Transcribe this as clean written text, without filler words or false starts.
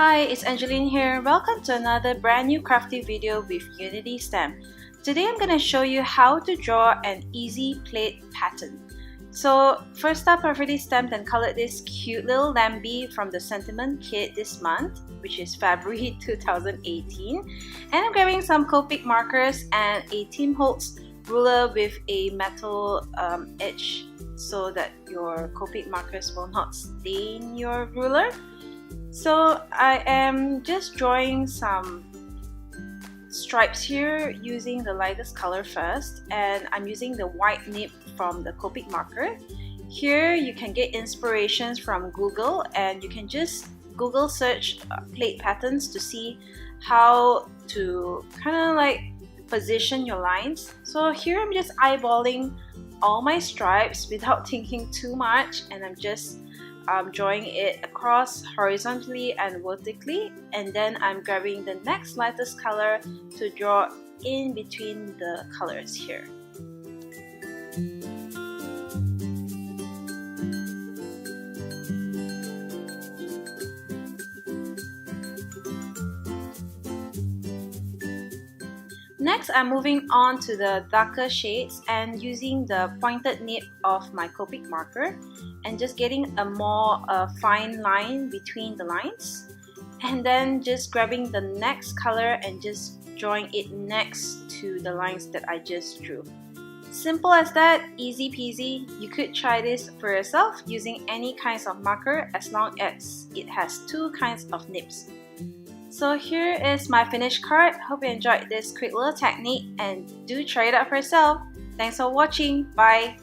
Hi, it's Angeline here. Welcome to another brand new crafty video with Unity Stamp. Today I'm going to show you how to draw an easy plaid pattern. So first up, I've already stamped and colored this cute little lamby from the Sentiment kit this month, which is February 2018. And I'm grabbing some Copic markers and a Team Holtz ruler with a metal edge so that your Copic markers will not stain your ruler. So I am just drawing some stripes here using the lightest color first, and I'm using the white nib from the Copic marker. Here you can get inspirations from Google, and you can just Google search plaid patterns to see how to kind of like position your lines. So here I'm just eyeballing all my stripes without thinking too much, and I'm just drawing it across horizontally and vertically, and then I'm grabbing the next lightest color to draw in between the colors here. Next, I'm moving on to the darker shades and using the pointed nib of my Copic marker and just getting a more fine line between the lines, and then just grabbing the next color and just drawing it next to the lines that I just drew. Simple as that, easy peasy. You could try this for yourself using any kinds of marker as long as it has two kinds of nibs. So here is my finished card. Hope you enjoyed this quick little technique and do try it out for yourself. Thanks for watching. Bye!